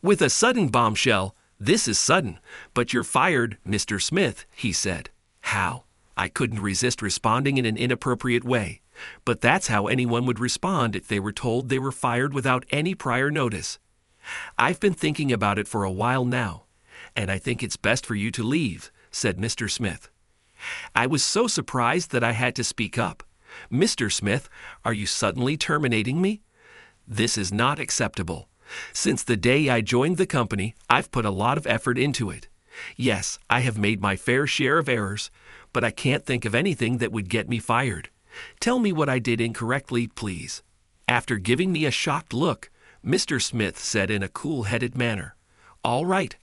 With a sudden bombshell, "This is sudden, but you're fired, Mr. Smith," he said. How? I couldn't resist responding in an inappropriate way, but that's how anyone would respond if they were told they were fired without any prior notice. "I've been thinking about it for a while now, and I think it's best for you to leave," said Mr. Smith. I was so surprised that I had to speak up. "Mr. Smith, are you suddenly terminating me? This is not acceptable. Since the day I joined the company, I've put a lot of effort into it. Yes, I have made my fair share of errors, but I can't think of anything that would get me fired. Tell me what I did incorrectly, please." After giving me a shocked look, Mr. Smith said in a cool-headed manner, all right,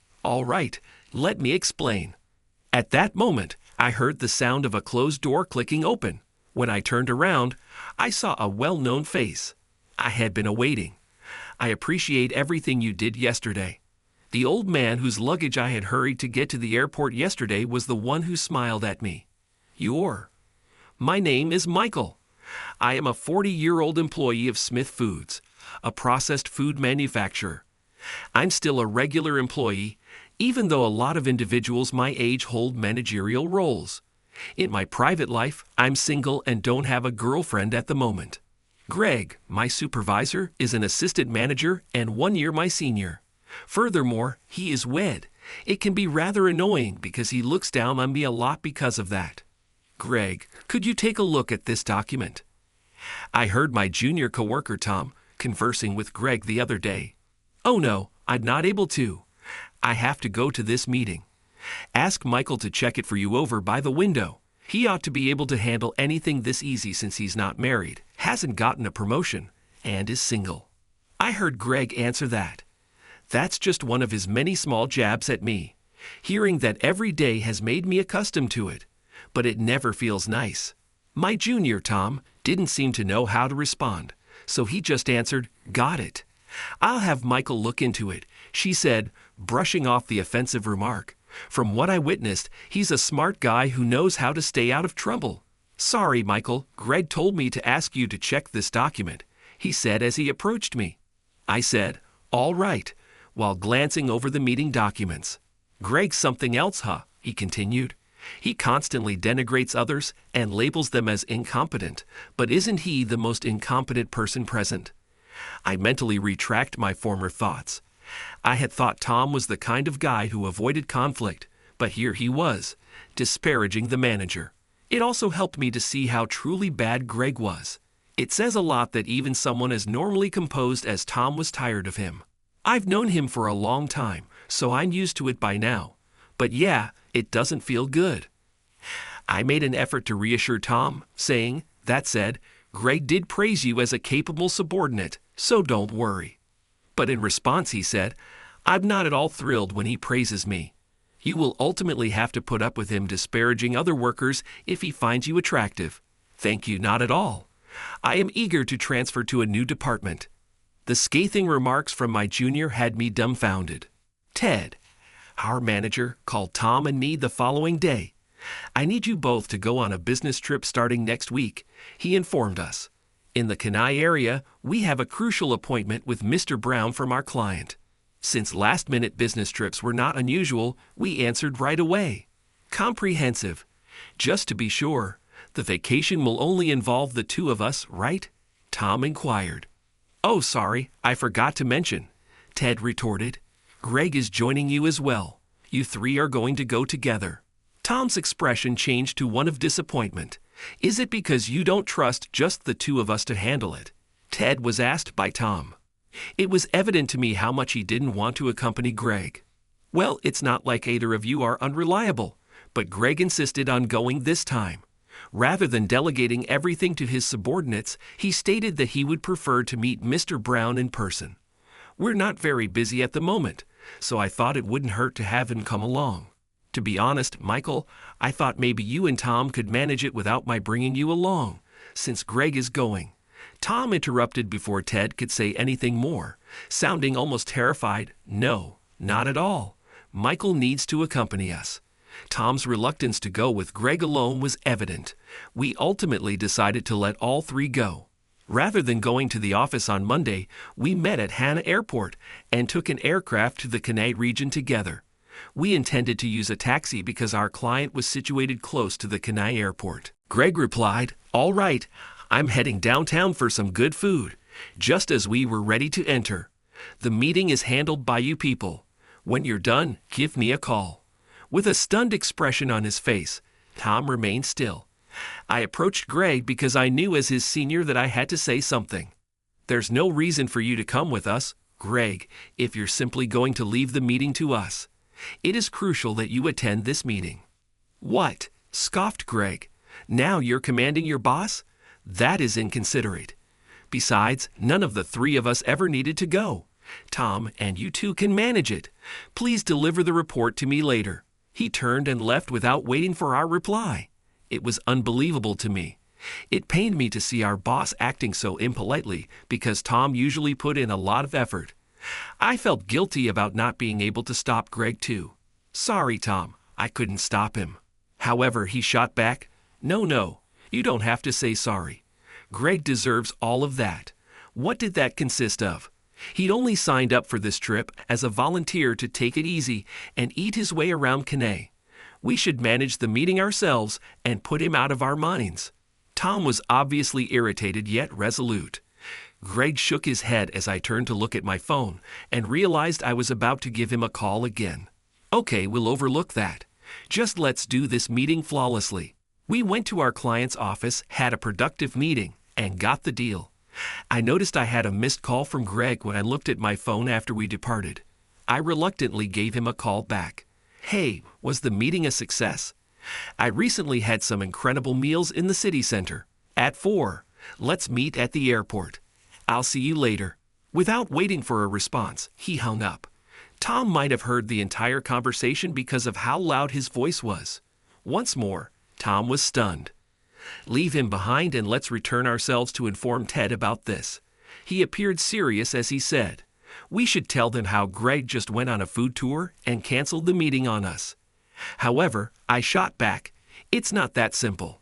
let me explain." At that moment, I heard the sound of a closed door clicking open. When I turned around, I saw a well-known face. I had been awaiting. "I appreciate everything you did yesterday." The old man whose luggage I had hurried to get to the airport yesterday was the one who smiled at me. My name is Michael. I am a 40-year-old employee of Smith Foods, a processed food manufacturer. I'm still a regular employee, even though a lot of individuals my age hold managerial roles. In my private life, I'm single and don't have a girlfriend at the moment. Greg, my supervisor, is an assistant manager and 1 year my senior. Furthermore, he is wed. It can be rather annoying because he looks down on me a lot because of that. Greg, could you take a look at this document? I heard my junior coworker Tom conversing with Greg the other day. Oh no, I'm not able to. I have to go to this meeting. Ask Michael to check it for you over by the window. He ought to be able to handle anything this easy since he's not married, hasn't gotten a promotion, and is single. I heard Greg answer that. That's just one of his many small jabs at me. Hearing that every day has made me accustomed to it, but it never feels nice. My junior, Tom, didn't seem to know how to respond, so he just answered, "Got it. I'll have Michael look into it," she said, brushing off the offensive remark. From what I witnessed, he's a smart guy who knows how to stay out of trouble. "Sorry, Michael, Greg told me to ask you to check this document," he said as he approached me. I said, "All right," while glancing over the meeting documents. "Greg's something else, huh?" he continued. "He constantly denigrates others and labels them as incompetent, but isn't he the most incompetent person present?" I mentally retract my former thoughts. I had thought Tom was the kind of guy who avoided conflict, but here he was, disparaging the manager. It also helped me to see how truly bad Greg was. It says a lot that even someone as normally composed as Tom was tired of him. I've known him for a long time, so I'm used to it by now. But yeah, it doesn't feel good. I made an effort to reassure Tom, saying, "That said, Greg did praise you as a capable subordinate, so don't worry." But in response he said, "I'm not at all thrilled when he praises me. You will ultimately have to put up with him disparaging other workers if he finds you attractive. Thank you, not at all. I am eager to transfer to a new department." The scathing remarks from my junior had me dumbfounded. Ted, our manager, called Tom and me the following day. "I need you both to go on a business trip starting next week," he informed us. "In the Kenai area, we have a crucial appointment with Mr. Brown from our client." Since last-minute business trips were not unusual, we answered right away. "Comprehensive. Just to be sure, the vacation will only involve the two of us, right?" Tom inquired. "Oh, sorry, I forgot to mention," Ted retorted. "Greg is joining you as well. You three are going to go together." Tom's expression changed to one of disappointment. "Is it because you don't trust just the two of us to handle it?" Ted was asked by Tom. It was evident to me how much he didn't want to accompany Greg. "Well, it's not like either of you are unreliable, but Greg insisted on going this time. Rather than delegating everything to his subordinates, he stated that he would prefer to meet Mr. Brown in person. We're not very busy at the moment, so I thought it wouldn't hurt to have him come along. To be honest, Michael, I thought maybe you and Tom could manage it without my bringing you along, since Greg is going." Tom interrupted before Ted could say anything more, sounding almost terrified. "No, not at all. Michael needs to accompany us." Tom's reluctance to go with Greg alone was evident. We ultimately decided to let all three go. Rather than going to the office on Monday, we met at Hana Airport and took an aircraft to the Kenai region together. We intended to use a taxi because our client was situated close to the Kenai airport. Greg replied, "All right, I'm heading downtown for some good food," just as we were ready to enter. "The meeting is handled by you people. When you're done, give me a call." With a stunned expression on his face, Tom remained still. I approached Greg because I knew as his senior that I had to say something. "There's no reason for you to come with us, Greg, if you're simply going to leave the meeting to us. It is crucial that you attend this meeting." "What?" scoffed Greg. "Now you're commanding your boss? That is inconsiderate. Besides, none of the three of us ever needed to go. Tom, and you two can manage it. Please deliver the report to me later." He turned and left without waiting for our reply. It was unbelievable to me. It pained me to see our boss acting so impolitely because Tom usually put in a lot of effort. I felt guilty about not being able to stop Greg too. "Sorry, Tom, I couldn't stop him." However, he shot back, No, you don't have to say sorry. Greg deserves all of that. What did that consist of? He'd only signed up for this trip as a volunteer to take it easy and eat his way around Kenai. We should manage the meeting ourselves and put him out of our minds. Tom was obviously irritated yet resolute. Greg shook his head as I turned to look at my phone and realized I was about to give him a call again. "Okay, we'll overlook that. Just let's do this meeting flawlessly." We went to our client's office, had a productive meeting, and got the deal. I noticed I had a missed call from Greg when I looked at my phone after we departed. I reluctantly gave him a call back. "Hey, was the meeting a success? I recently had some incredible meals in the city center. At 4, let's meet at the airport. I'll see you later." Without waiting for a response, he hung up. Tom might have heard the entire conversation because of how loud his voice was. Once more, Tom was stunned. "Leave him behind and let's return ourselves to inform Ted about this." He appeared serious as he said, "We should tell them how Greg just went on a food tour and canceled the meeting on us." However, I shot back, "It's not that simple."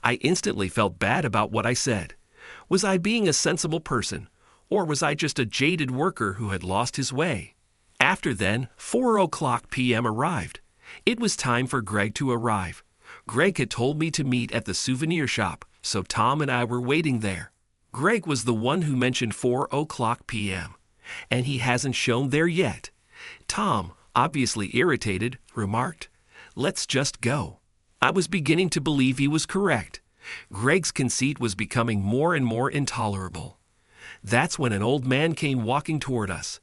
I instantly felt bad about what I said. Was I being a sensible person, or was I just a jaded worker who had lost his way? After then, 4:00 p.m. arrived. It was time for Greg to arrive. Greg had told me to meet at the souvenir shop, so Tom and I were waiting there. Greg was the one who mentioned 4:00 p.m., and he hasn't shown there yet. Tom, obviously irritated, remarked, "Let's just go." I was beginning to believe he was correct. Greg's conceit was becoming more and more intolerable. That's when an old man came walking toward us.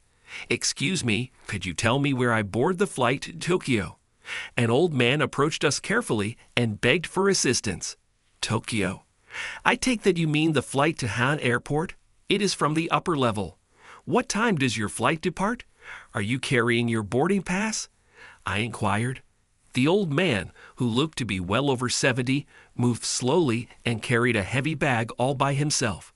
"Excuse me, could you tell me where I board the flight to Tokyo?" An old man approached us carefully and begged for assistance. "Tokyo. I take that you mean the flight to Han Airport? It is from the upper level. What time does your flight depart? Are you carrying your boarding pass?" I inquired. The old man, who looked to be well over 70, moved slowly and carried a heavy bag all by himself.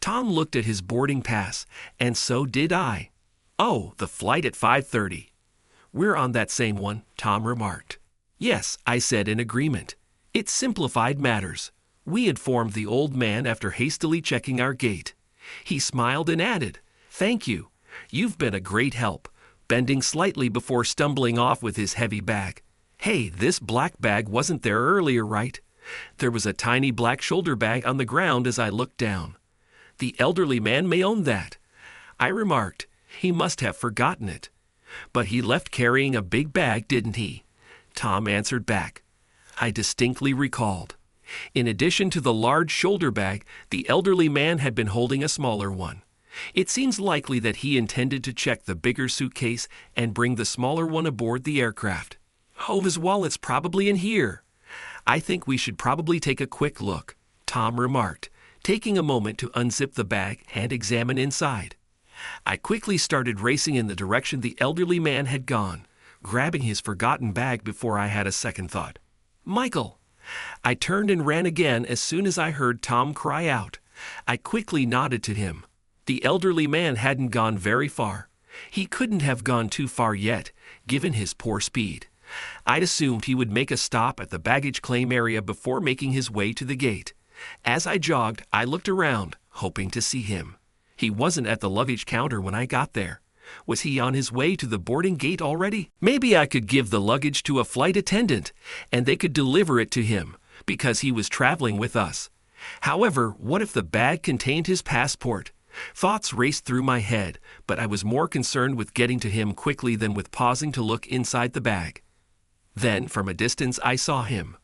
Tom looked at his boarding pass, and so did I. "Oh, the flight at 5:30. "We're on that same one," Tom remarked. "Yes," I said in agreement. It simplified matters. We informed the old man after hastily checking our gate. He smiled and added, "Thank you. You've been a great help," bending slightly before stumbling off with his heavy bag. "Hey, this black bag wasn't there earlier, right?" There was a tiny black shoulder bag on the ground as I looked down. "The elderly man may own that," I remarked. He must have forgotten it. "But he left carrying a big bag, didn't he?" Tom answered back. I distinctly recalled. In addition to the large shoulder bag, the elderly man had been holding a smaller one. It seems likely that he intended to check the bigger suitcase and bring the smaller one aboard the aircraft. "Oh, his wallet's probably in here." "I think we should probably take a quick look," Tom remarked, taking a moment to unzip the bag and examine inside. I quickly started racing in the direction the elderly man had gone, grabbing his forgotten bag before I had a second thought. "Michael!" I turned and ran again as soon as I heard Tom cry out. I quickly nodded to him. The elderly man hadn't gone very far. He couldn't have gone too far yet, given his poor speed. I'd assumed he would make a stop at the baggage claim area before making his way to the gate. As I jogged, I looked around, hoping to see him. He wasn't at the luggage counter when I got there. Was he on his way to the boarding gate already? Maybe I could give the luggage to a flight attendant, and they could deliver it to him, because he was traveling with us. However, what if the bag contained his passport? Thoughts raced through my head, but I was more concerned with getting to him quickly than with pausing to look inside the bag. Then, from a distance, I saw him.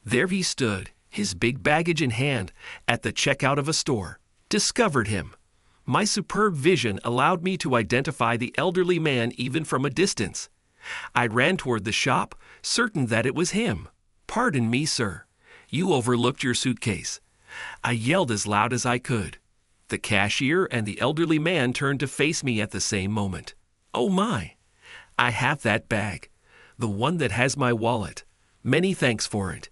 There he stood, his big baggage in hand, at the checkout of a store. Discovered him. My superb vision allowed me to identify the elderly man even from a distance. I ran toward the shop, certain that it was him. "Pardon me, sir. You overlooked your suitcase." I yelled as loud as I could. The cashier and the elderly man turned to face me at the same moment. "Oh my! I have that bag. The one that has my wallet. Many thanks for it."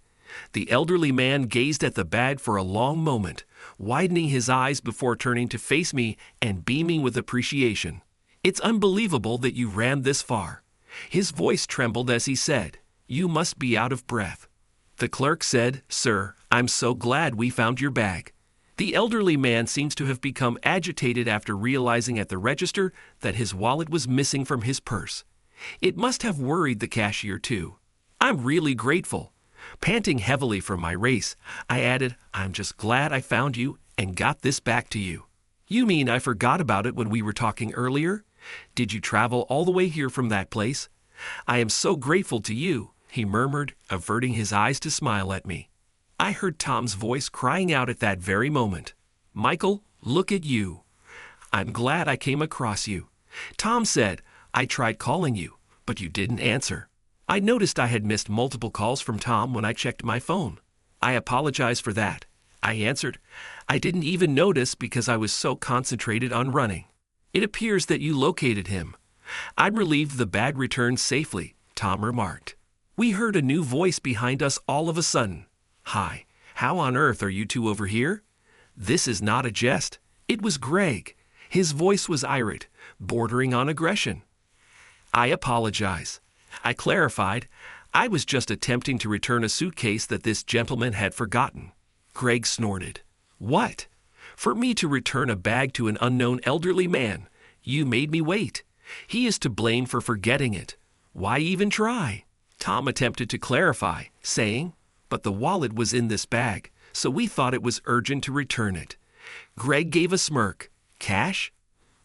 The elderly man gazed at the bag for a long moment, widening his eyes before turning to face me and beaming with appreciation. "It's unbelievable that you ran this far." His voice trembled as he said, "You must be out of breath." The clerk said, "Sir, I'm so glad we found your bag." The elderly man seems to have become agitated after realizing at the register that his wallet was missing from his purse. It must have worried the cashier too. "I'm really grateful." Panting heavily from my race, I added, "I'm just glad I found you and got this back to you." "You mean I forgot about it when we were talking earlier? Did you travel all the way here from that place?" "I am so grateful to you," he murmured, averting his eyes to smile at me. I heard Tom's voice crying out at that very moment. "Michael, look at you. I'm glad I came across you." Tom said, "I tried calling you, but you didn't answer." I noticed I had missed multiple calls from Tom when I checked my phone. "I apologize for that," I answered. "I didn't even notice because I was so concentrated on running." "It appears that you located him." "I'm relieved the bag returned safely," Tom remarked. We heard a new voice behind us all of a sudden. "Hi, how on earth are you two over here?" This is not a jest. It was Greg. His voice was irate, bordering on aggression. "I apologize," I clarified. "I was just attempting to return a suitcase that this gentleman had forgotten." Greg snorted. "What? For me to return a bag to an unknown elderly man? You made me wait. He is to blame for forgetting it. Why even try?" Tom attempted to clarify, saying, "But the wallet was in this bag, so we thought it was urgent to return it." Greg gave a smirk. "Cash?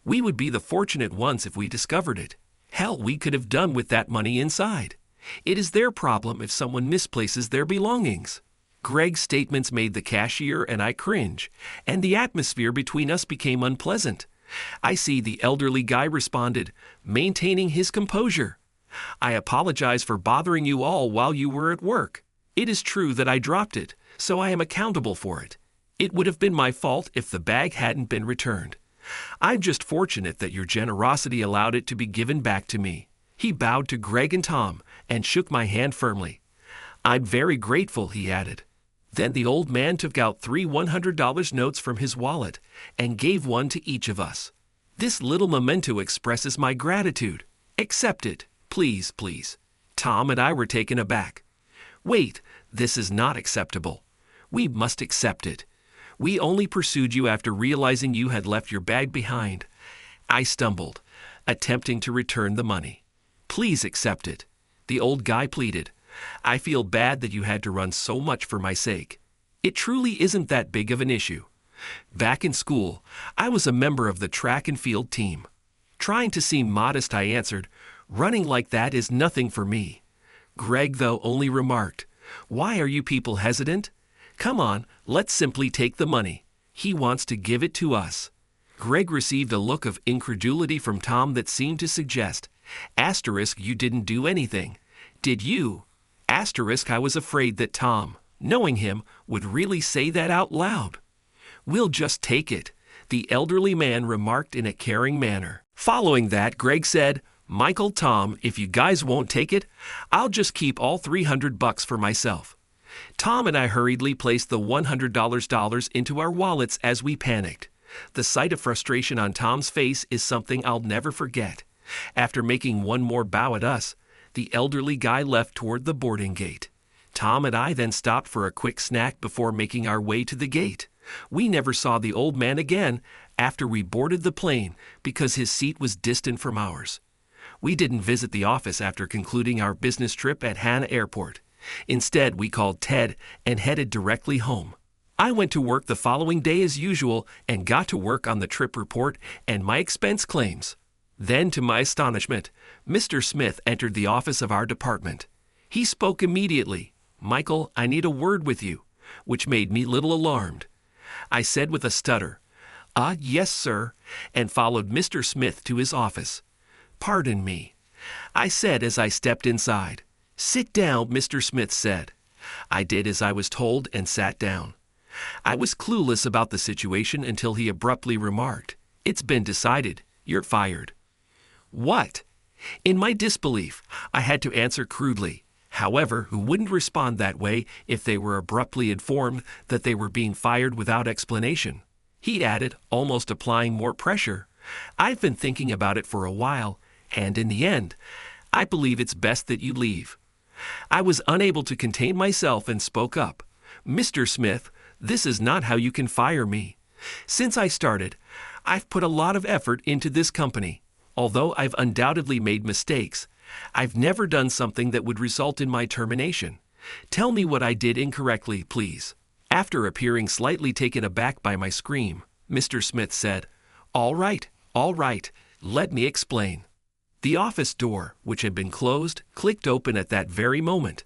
We would be the fortunate ones if we discovered it. Hell, we could have done with that money inside. It is their problem if someone misplaces their belongings." Greg's statements made the cashier and I cringe, and the atmosphere between us became unpleasant. I see the elderly guy responded, maintaining his composure. "I apologize for bothering you all while you were at work. It is true that I dropped it, so I am accountable for it. It would have been my fault if the bag hadn't been returned. I'm just fortunate that your generosity allowed it to be given back to me." He bowed to Greg and Tom and shook my hand firmly. "I'm very grateful," he added. Then the old man took out 3 $100 notes from his wallet and gave one to each of us. "This little memento expresses my gratitude. Accept it, please, please." Tom and I were taken aback. "Wait, this is not acceptable. We must accept it. We only pursued you after realizing you had left your bag behind." I stumbled, attempting to return the money. "Please accept it," the old guy pleaded. "I feel bad that you had to run so much for my sake. It truly isn't that big of an issue. Back in school, I was a member of the track and field team." Trying to seem modest, I answered, "Running like that is nothing for me." Greg, though, only remarked, "Why are you people hesitant? Come on, let's simply take the money. He wants to give it to us." Greg received a look of incredulity from Tom that seemed to suggest, "Asterisk, you didn't do anything. Did you?" Asterisk, I was afraid that Tom, knowing him, would really say that out loud. "We'll just take it," the elderly man remarked in a caring manner. Following that, Greg said, "Michael, Tom, if you guys won't take it, I'll just keep all $300 for myself." Tom and I hurriedly placed the $100 into our wallets as we panicked. The sight of frustration on Tom's face is something I'll never forget. After making one more bow at us, the elderly guy left toward the boarding gate. Tom and I then stopped for a quick snack before making our way to the gate. We never saw the old man again after we boarded the plane because his seat was distant from ours. We didn't visit the office after concluding our business trip at Hanna Airport. Instead, we called Ted and headed directly home. I went to work the following day as usual and got to work on the trip report and my expense claims. Then, to my astonishment, Mr. Smith entered the office of our department. He spoke immediately. "Michael, I need a word with you," which made me little alarmed. I said with a stutter, "Yes, sir," and followed Mr. Smith to his office. "Pardon me," I said as I stepped inside. "Sit down," Mr. Smith said. I did as I was told and sat down. I was clueless about the situation until he abruptly remarked, "It's been decided. You're fired." What? In my disbelief, I had to answer crudely. However, who wouldn't respond that way if they were abruptly informed that they were being fired without explanation? He added, almost applying more pressure, "I've been thinking about it for a while, and in the end, I believe it's best that you leave." I was unable to contain myself and spoke up. "Mr. Smith, this is not how you can fire me. Since I started, I've put a lot of effort into this company. Although I've undoubtedly made mistakes, I've never done something that would result in my termination. Tell me what I did incorrectly, please." After appearing slightly taken aback by my scream, Mr. Smith said, all right, let me explain." The office door, which had been closed, clicked open at that very moment.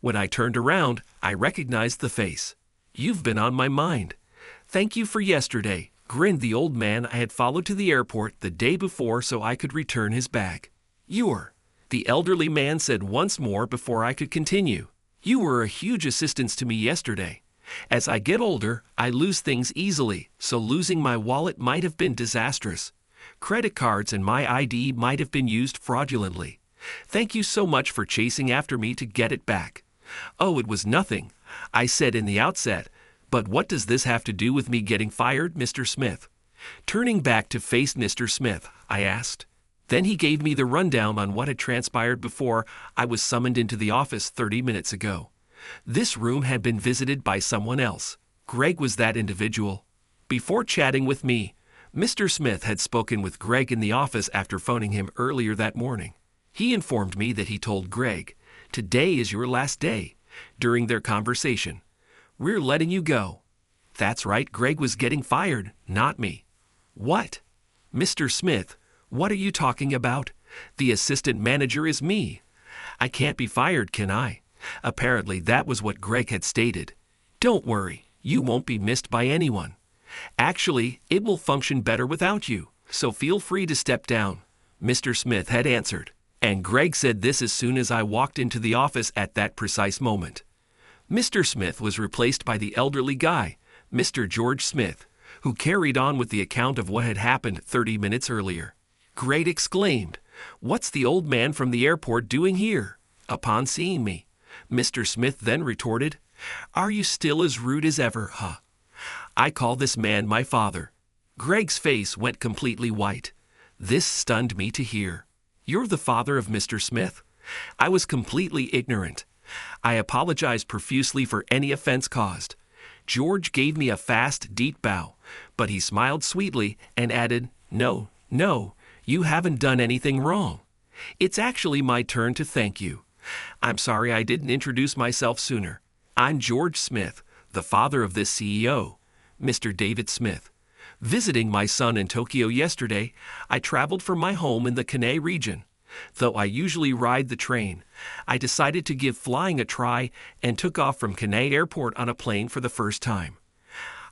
When I turned around, I recognized the face. "You've been on my mind. Thank you for yesterday," grinned the old man I had followed to the airport the day before so I could return his bag. The elderly man said once more before I could continue. "You were a huge assistance to me yesterday. As I get older, I lose things easily, so losing my wallet might have been disastrous. Credit cards and my ID might have been used fraudulently. Thank you so much for chasing after me to get it back." "Oh, it was nothing," I said in the outset. "But what does this have to do with me getting fired, Mr. Smith?" Turning back to face Mr. Smith, I asked. Then he gave me the rundown on what had transpired before I was summoned into the office 30 minutes ago. This room had been visited by someone else. Greg was that individual. Before chatting with me, Mr. Smith had spoken with Greg in the office after phoning him earlier that morning. He informed me that he told Greg, "Today is your last day." During their conversation, "We're letting you go." That's right, Greg was getting fired, not me. What? "Mr. Smith, what are you talking about? The assistant manager is me. I can't be fired, can I?" Apparently that was what Greg had stated. "Don't worry, you won't be missed by anyone. Actually, it will function better without you, so feel free to step down," Mr. Smith had answered. And Greg said this as soon as I walked into the office at that precise moment. Mr. Smith was replaced by the elderly guy, Mr. George Smith, who carried on with the account of what had happened 30 minutes earlier. Greg exclaimed, "What's the old man from the airport doing here?" Upon seeing me, Mr. Smith then retorted, "Are you still as rude as ever, huh? I call this man my father." Greg's face went completely white. This stunned me to hear. "You're the father of Mr. Smith?" I was completely ignorant. I apologized profusely for any offense caused. George gave me a fast, deep bow, but he smiled sweetly and added, No, you haven't done anything wrong. It's actually my turn to thank you. I'm sorry I didn't introduce myself sooner. I'm George Smith, the father of this CEO, Mr. David Smith. Visiting my son in Tokyo yesterday, I traveled from my home in the Kane region. Though I usually ride the train, I decided to give flying a try and took off from Kane Airport on a plane for the first time.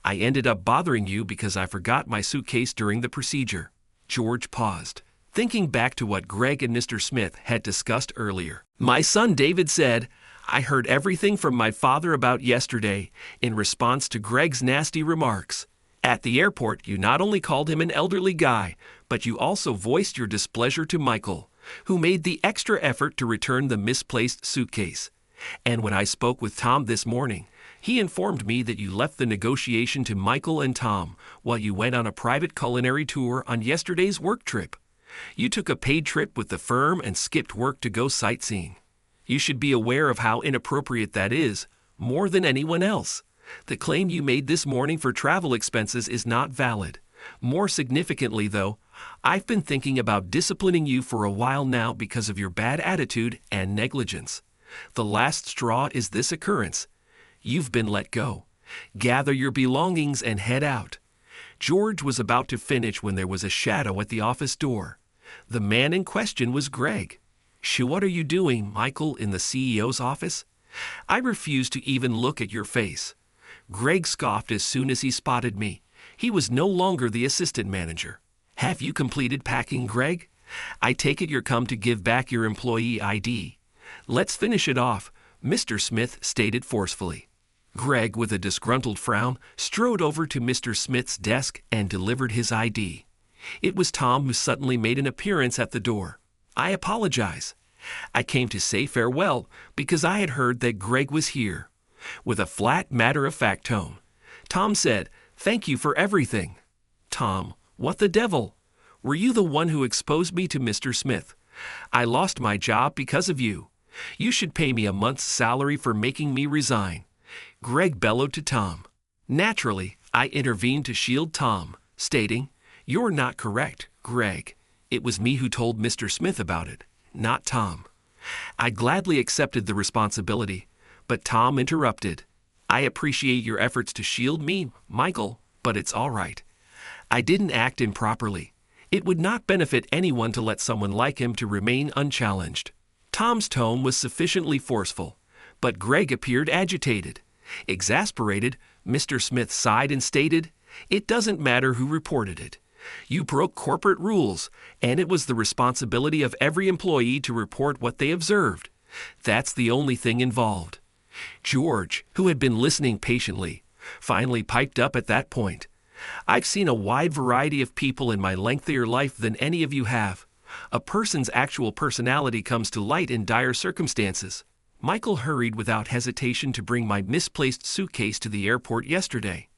I ended up bothering you because I forgot my suitcase during the procedure." George paused, thinking back to what Greg and Mr. Smith had discussed earlier. My son David said, "I heard everything from my father about yesterday in response to Greg's nasty remarks. At the airport, you not only called him an elderly guy, but you also voiced your displeasure to Michael, who made the extra effort to return the misplaced suitcase. And when I spoke with Tom this morning, he informed me that you left the negotiation to Michael and Tom while you went on a private culinary tour on yesterday's work trip. You took a paid trip with the firm and skipped work to go sightseeing. You should be aware of how inappropriate that is, more than anyone else. The claim you made this morning for travel expenses is not valid. More significantly, though, I've been thinking about disciplining you for a while now because of your bad attitude and negligence. The last straw is this occurrence. You've been let go. Gather your belongings and head out." George was about to finish when there was a shadow at the office door. The man in question was Greg. "What are you doing, Michael, in the CEO's office?" "I refuse to even look at your face." Greg scoffed as soon as he spotted me. He was no longer the assistant manager. "Have you completed packing, Greg? I take it you're come to give back your employee ID. Let's finish it off," Mr. Smith stated forcefully. Greg, with a disgruntled frown, strode over to Mr. Smith's desk and delivered his ID. It was Tom who suddenly made an appearance at the door. "I apologize. I came to say farewell because I had heard that Greg was here." With a flat, matter-of-fact tone, Tom said, "Thank you for everything." "Tom, what the devil? Were you the one who exposed me to Mr. Smith? I lost my job because of you. You should pay me a month's salary for making me resign." Greg bellowed to Tom. Naturally, I intervened to shield Tom, stating, "You're not correct, Greg. It was me who told Mr. Smith about it, not Tom." I gladly accepted the responsibility, but Tom interrupted. "I appreciate your efforts to shield me, Michael, but it's all right. I didn't act improperly. It would not benefit anyone to let someone like him to remain unchallenged." Tom's tone was sufficiently forceful, but Greg appeared agitated. Exasperated, Mr. Smith sighed and stated, "It doesn't matter who reported it. You broke corporate rules, and it was the responsibility of every employee to report what they observed. That's the only thing involved." George, who had been listening patiently, finally piped up at that point. "I've seen a wide variety of people in my lengthier life than any of you have. A person's actual personality comes to light in dire circumstances. Michael hurried without hesitation to bring my misplaced suitcase to the airport yesterday.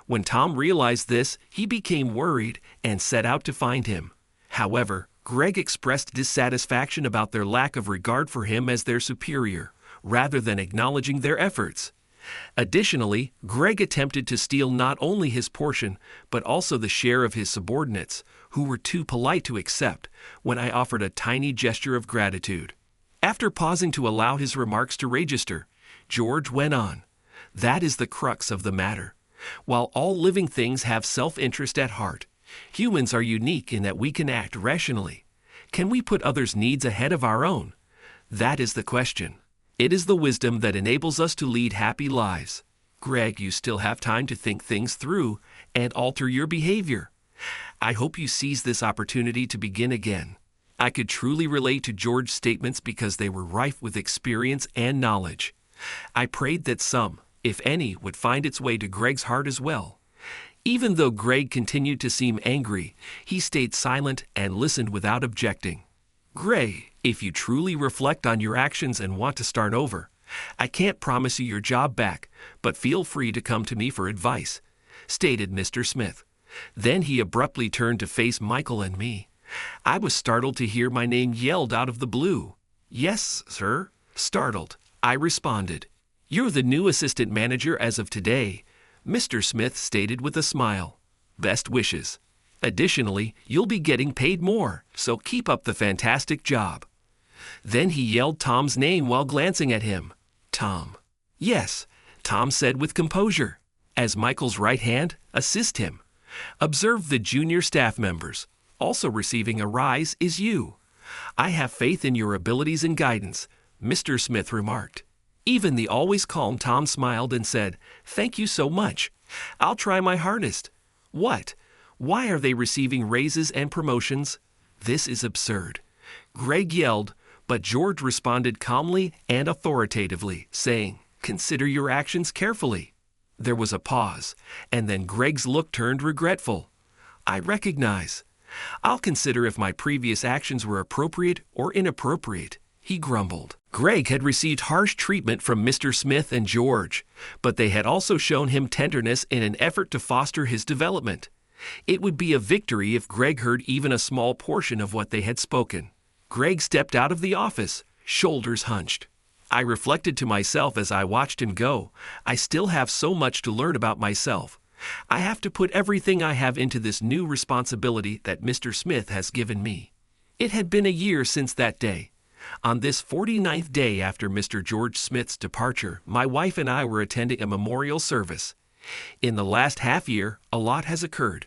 When Tom realized this, he became worried and set out to find him. However, Greg expressed dissatisfaction about their lack of regard for him as their superior, rather than acknowledging their efforts. Additionally, Greg attempted to steal not only his portion, but also the share of his subordinates, who were too polite to accept when I offered a tiny gesture of gratitude. After pausing to allow his remarks to register, George went on, "That is the crux of the matter. While all living things have self-interest at heart, humans are unique in that we can act rationally. Can we put others' needs ahead of our own? That is the question. It is the wisdom that enables us to lead happy lives. Greg, you still have time to think things through and alter your behavior. I hope you seize this opportunity to begin again." I could truly relate to George's statements because they were rife with experience and knowledge. I prayed that some, if any, would find its way to Greg's heart as well. Even though Greg continued to seem angry, he stayed silent and listened without objecting. "Greg, if you truly reflect on your actions and want to start over, I can't promise you your job back, but feel free to come to me for advice," stated Mr. Smith. Then he abruptly turned to face Michael and me. I was startled to hear my name yelled out of the blue. "Yes, sir." Startled, I responded. "You're the new assistant manager as of today," Mr. Smith stated with a smile. "Best wishes. Additionally, you'll be getting paid more, so keep up the fantastic job." Then he yelled Tom's name while glancing at him. "Tom." "Yes," Tom said with composure. "As Michael's right hand, assist him. Observe the junior staff members. Also receiving a rise is you. I have faith in your abilities and guidance," Mr. Smith remarked. Even the always calm Tom smiled and said, "Thank you so much. I'll try my hardest." "What? Why are they receiving raises and promotions? This is absurd." Greg yelled, but George responded calmly and authoritatively, saying, "Consider your actions carefully." There was a pause, and then Greg's look turned regretful. "I recognize. I'll consider if my previous actions were appropriate or inappropriate," he grumbled. Greg had received harsh treatment from Mr. Smith and George, but they had also shown him tenderness in an effort to foster his development. It would be a victory if Greg heard even a small portion of what they had spoken. Greg stepped out of the office, shoulders hunched. I reflected to myself as I watched him go. I still have so much to learn about myself. I have to put everything I have into this new responsibility that Mr. Smith has given me. It had been a year since that day. On this 49th day after Mr. George Smith's departure, my wife and I were attending a memorial service. In the last half year, a lot has occurred.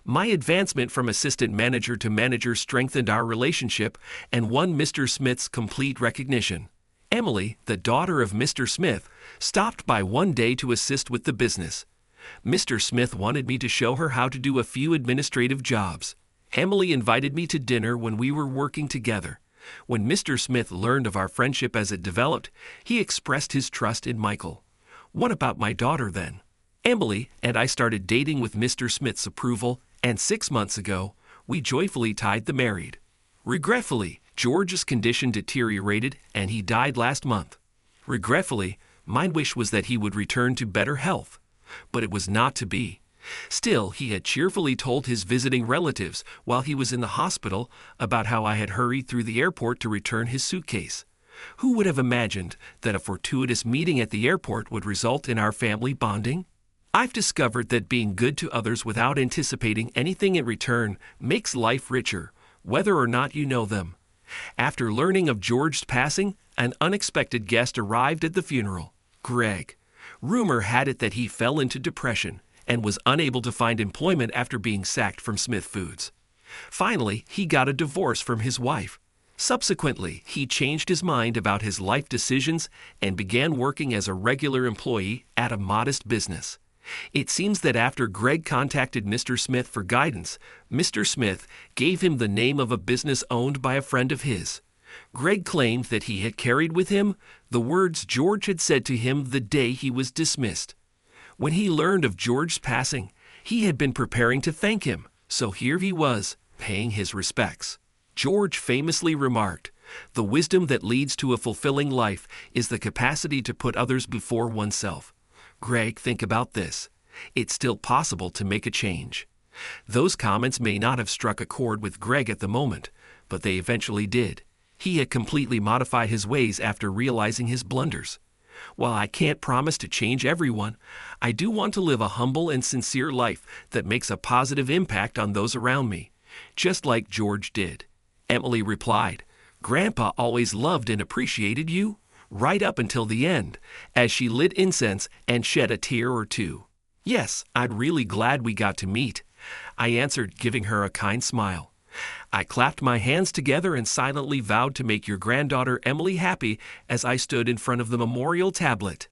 My advancement from assistant manager to manager strengthened our relationship and won Mr. Smith's complete recognition. Emily, the daughter of Mr. Smith, stopped by one day to assist with the business. Mr. Smith wanted me to show her how to do a few administrative jobs. Emily invited me to dinner when we were working together. When Mr. Smith learned of our friendship as it developed, he expressed his trust in Michael. What about my daughter then? Emily and I started dating with Mr. Smith's approval, and 6 months ago, we joyfully tied the married. Regretfully, George's condition deteriorated and he died last month. Regretfully, my wish was that he would return to better health. But it was not to be. Still, he had cheerfully told his visiting relatives while he was in the hospital about how I had hurried through the airport to return his suitcase. Who would have imagined that a fortuitous meeting at the airport would result in our family bonding? I've discovered that being good to others without anticipating anything in return makes life richer, whether or not you know them. After learning of George's passing, an unexpected guest arrived at the funeral, Greg. Rumor had it that he fell into depression and was unable to find employment after being sacked from Smith Foods. Finally, he got a divorce from his wife. Subsequently, he changed his mind about his life decisions and began working as a regular employee at a modest business. It seems that after Greg contacted Mr. Smith for guidance, Mr. Smith gave him the name of a business owned by a friend of his. Greg claimed that he had carried with him the words George had said to him the day he was dismissed. When he learned of George's passing, he had been preparing to thank him, so here he was, paying his respects. George famously remarked, "The wisdom that leads to a fulfilling life is the capacity to put others before oneself." Greg, think about this. It's still possible to make a change. Those comments may not have struck a chord with Greg at the moment, but they eventually did. He had completely modified his ways after realizing his blunders. While I can't promise to change everyone, I do want to live a humble and sincere life that makes a positive impact on those around me, just like George did. Emily replied, "Grandpa always loved and appreciated you, right up until the end," as she lit incense and shed a tear or two. "Yes, I'm really glad we got to meet," I answered, giving her a kind smile. I clapped my hands together and silently vowed to make your granddaughter Emily happy as I stood in front of the memorial tablet.